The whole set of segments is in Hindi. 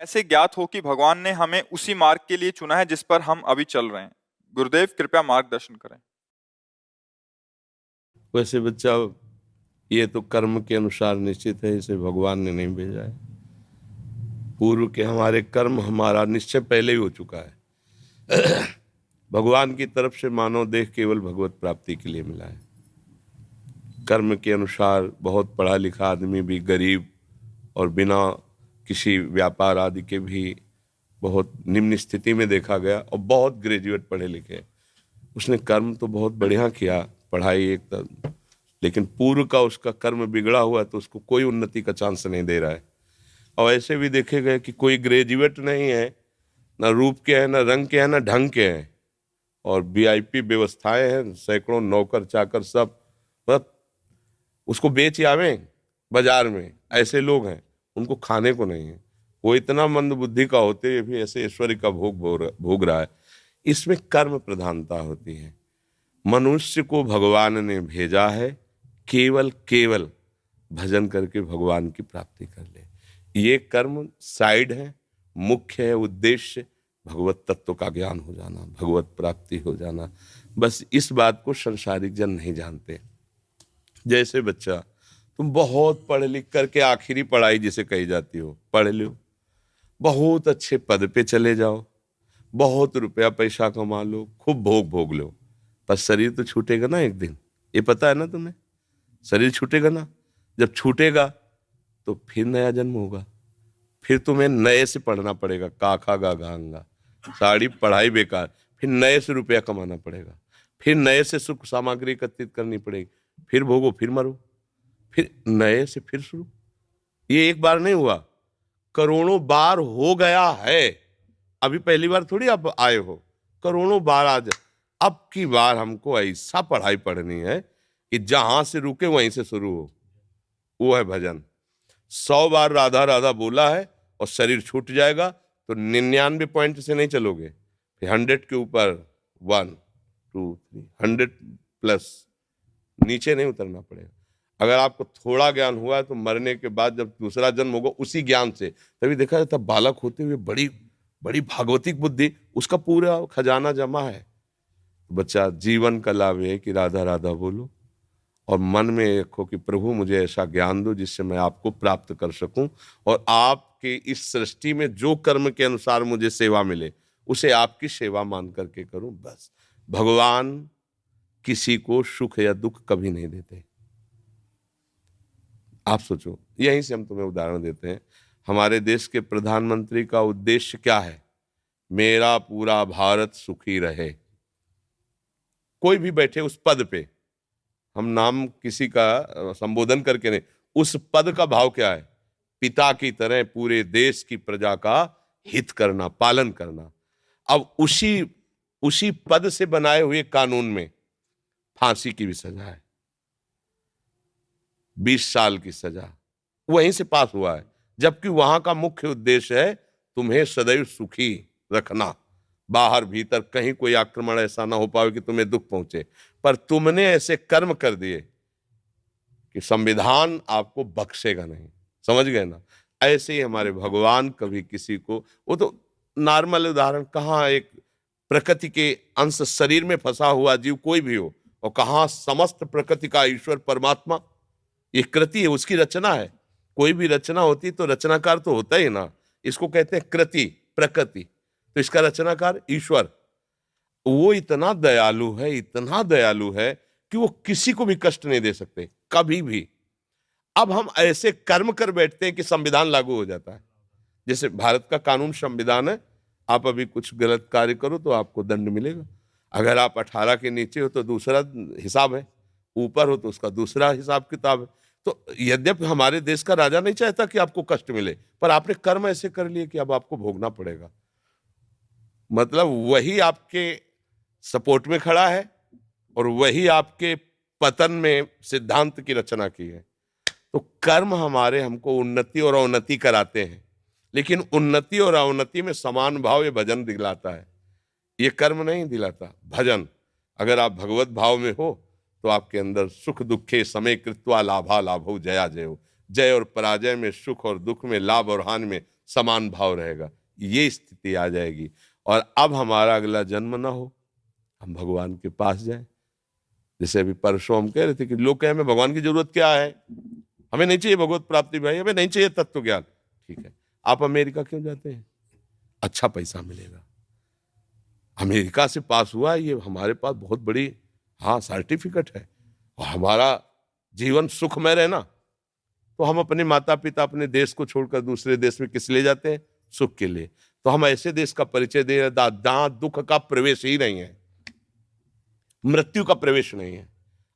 ऐसे ज्ञात हो कि भगवान ने हमें उसी मार्ग के लिए चुना है जिस पर हम अभी चल रहे हैं। गुरुदेव कृपया मार्गदर्शन करें। वैसे बच्चा, ये तो कर्म के अनुसार निश्चित है, इसे भगवान ने नहीं भेजा है। पूर्व के हमारे कर्म, हमारा निश्चय पहले ही हो चुका है। भगवान की तरफ से मानव देह केवल भगवत प्राप्ति के लिए मिला है। कर्म के अनुसार बहुत पढ़ा लिखा आदमी भी गरीब और बिना किसी व्यापार आदि के भी बहुत निम्न स्थिति में देखा गया, और बहुत ग्रेजुएट पढ़े लिखे, उसने कर्म तो बहुत बढ़िया किया, पढ़ाई एक तरह, लेकिन पूर्व का उसका कर्म बिगड़ा हुआ तो उसको कोई उन्नति का चांस नहीं दे रहा है। और ऐसे भी देखे गए कि कोई ग्रेजुएट नहीं है, ना रूप के हैं, ना रंग के हैं, ना ढंग के हैं, और वीआईपी व्यवस्थाएं हैं, सैकड़ों नौकर चाकर सब, मतलब उसको बेच आवे बाजार में। ऐसे लोग हैं, उनको खाने को नहीं है। वो इतना मंद बुद्धि का होते हुए भी ऐसे ऐश्वर्य का भोग रहा है। इसमें कर्म प्रधानता होती है। मनुष्य को भगवान ने भेजा है केवल केवल भजन करके भगवान की प्राप्ति कर ले। ये कर्म साइड है, मुख्य है उद्देश्य भगवत तत्व का ज्ञान हो जाना, भगवत प्राप्ति हो जाना। बस इस बात को संसारिक जन नहीं जानते। जैसे बच्चा, तुम बहुत पढ़ लिख करके आखिरी पढ़ाई जिसे कही जाती हो पढ़ लो, बहुत अच्छे पद पे चले जाओ, बहुत रुपया पैसा कमा लो, खूब भोग भोग लो, पर शरीर तो छूटेगा ना एक दिन। ये पता है ना तुम्हें? शरीर छूटेगा ना। जब छूटेगा तो फिर नया जन्म होगा, फिर तुम्हें नए से पढ़ना पड़ेगा, काखा गा गांगा, सारी पढ़ाई बेकार, फिर नए से रुपया कमाना पड़ेगा, फिर नए से सुख सामग्री एकत्रित करनी पड़ेगी, फिर भोगो, फिर मरो, फिर नए से फिर शुरू। ये एक बार नहीं हुआ, करोड़ों बार हो गया है। अभी पहली बार थोड़ी आप आए हो, करोड़ों बार आज। अब की बार हमको ऐसा पढ़ाई पढ़नी है कि जहां से रुके वहीं से शुरू हो। वो है भजन। 100 बार राधा राधा बोला है और शरीर छूट जाएगा तो 99 पॉइंट से नहीं चलोगे, फिर 100 के ऊपर 1 2 3 100 प्लस, नीचे नहीं उतरना पड़ेगा। अगर आपको थोड़ा ज्ञान हुआ है तो मरने के बाद जब दूसरा जन्म होगा उसी ज्ञान से, तभी देखा जाता बालक होते हुए बड़ी बड़ी भागवतिक बुद्धि, उसका पूरा खजाना जमा है। बच्चा, जीवन का लाभ है कि राधा राधा बोलो और मन में रखो कि प्रभु मुझे ऐसा ज्ञान दो जिससे मैं आपको प्राप्त कर सकूं, और आपके इस सृष्टि में जो कर्म के अनुसार मुझे सेवा मिले उसे आपकी सेवा मान करके करूं। बस भगवान किसी को सुख या दुख कभी नहीं देते। आप सोचो, यहीं से हम तुम्हें उदाहरण देते हैं। हमारे देश के प्रधानमंत्री का उद्देश्य क्या है? मेरा पूरा भारत सुखी रहे। कोई भी बैठे उस पद पे, हम नाम किसी का संबोधन करके नहीं, उस पद का भाव क्या है? पिता की तरह पूरे देश की प्रजा का हित करना, पालन करना। अब उसी पद से बनाए हुए कानून में फांसी की भी सजा है, 20 साल की सजा वहीं से पास हुआ है, जबकि वहां का मुख्य उद्देश्य है तुम्हें सदैव सुखी रखना, बाहर भीतर कहीं कोई आक्रमण ऐसा ना हो पाए कि तुम्हें दुख पहुंचे। पर तुमने ऐसे कर्म कर दिए कि संविधान आपको बख्शेगा नहीं। समझ गए ना? ऐसे ही हमारे भगवान कभी किसी को, वो तो नॉर्मल उदाहरण, कहाँ एक प्रकृति के अंश शरीर में फंसा हुआ जीव कोई भी हो, और कहाँ समस्त प्रकृति का ईश्वर परमात्मा। ये कृति है, उसकी रचना है। कोई भी रचना होती तो रचनाकार तो होता ही ना, इसको कहते हैं कृति, प्रकृति। तो इसका रचनाकार ईश्वर, वो इतना दयालु है, इतना दयालु है कि वो किसी को भी कष्ट नहीं दे सकते कभी भी। अब हम ऐसे कर्म कर बैठते हैं कि संविधान लागू हो जाता है। जैसे भारत का कानून संविधान है, आप अभी कुछ गलत कार्य करो तो आपको दंड मिलेगा। अगर आप 18 के नीचे हो तो दूसरा हिसाब है, ऊपर हो तो उसका दूसरा हिसाब किताब है। तो यद्यपि हमारे देश का राजा नहीं चाहता कि आपको कष्ट मिले, पर आपने कर्म ऐसे कर लिए कि अब आपको भोगना पड़ेगा। मतलब वही आपके सपोर्ट में खड़ा है और वही आपके पतन में सिद्धांत की रचना की है। तो कर्म हमारे हमको उन्नति और अवनति कराते हैं, लेकिन उन्नति और अवनति में समान भाव ये भजन दिलाता है, ये कर्म नहीं दिलाता। भजन, अगर आप भगवत भाव में हो तो आपके अंदर सुख दुखे समय कृत्वा लाभा लाभो जया जयो, जय और पराजय में, सुख और दुख में, लाभ और हानि में समान भाव रहेगा, ये स्थिति आ जाएगी। और अब हमारा अगला जन्म ना हो, हम भगवान के पास जाएं। जैसे अभी परसों हम कह रहे थे कि लोग कहें हमें भगवान की जरूरत क्या है, हमें नहीं चाहिए भगवत प्राप्ति भाई, हमें नहीं चाहिए तत्व ज्ञान। ठीक है, आप अमेरिका क्यों जाते हैं? अच्छा पैसा मिलेगा। अमेरिका से पास हुआ है, ये हमारे पास बहुत बड़ी सर्टिफिकेट है। और हमारा जीवन सुखमय रहे ना, तो हम अपने माता पिता, अपने देश को छोड़कर दूसरे देश में किस लिए जाते हैं? सुख के लिए। तो हम ऐसे देश का परिचय दे रहे हैं जहां दुख का प्रवेश ही नहीं है, मृत्यु का प्रवेश नहीं है,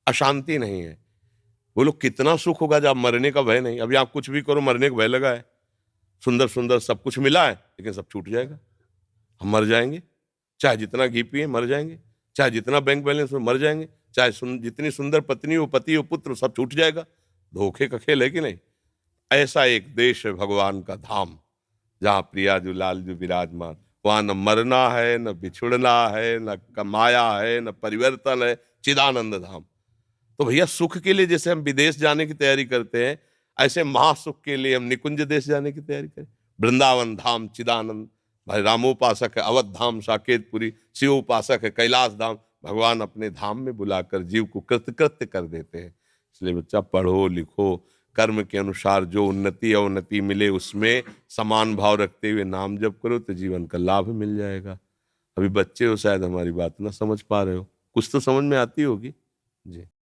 अशांति नहीं है। वो लोग कितना सुख होगा जब मरने का भय नहीं। अभी आप कुछ भी करो, मरने का भय लगा है। सुंदर सुंदर सब कुछ मिला है, लेकिन सब छूट जाएगा, हम मर जाएंगे। चाहे जितना घी पिए मर जाएंगे, चाहे जितना बैंक बैलेंस में मर जाएंगे, चाहे जितनी सुंदर पत्नी हो, पति हो, पुत्र, सब छूट जाएगा। धोखे का खेल है कि नहीं? ऐसा एक देश है भगवान का धाम, जहाँ प्रिया जो लाल जो विराजमान, वहां न मरना है, न बिछुड़ना है, न कमाया है, न परिवर्तन है, चिदानंद धाम। तो भैया सुख के लिए जैसे हम विदेश जाने की तैयारी करते हैं, ऐसे महासुख के लिए हम निकुंज देश जाने की तैयारी करें। वृंदावन धाम चिदानंद, भाई रामोपासक है अवध धाम साकेतपुरी, शिव उपासक है कैलाश धाम। भगवान अपने धाम में बुलाकर जीव को कृतकृत्य कर देते हैं। इसलिए बच्चा पढ़ो लिखो, कर्म के अनुसार जो उन्नति अवनति मिले उसमें समान भाव रखते हुए नाम जप करो, तो जीवन का लाभ मिल जाएगा। अभी बच्चे हो, शायद हमारी बात ना समझ पा रहे हो, कुछ तो समझ में आती होगी जी।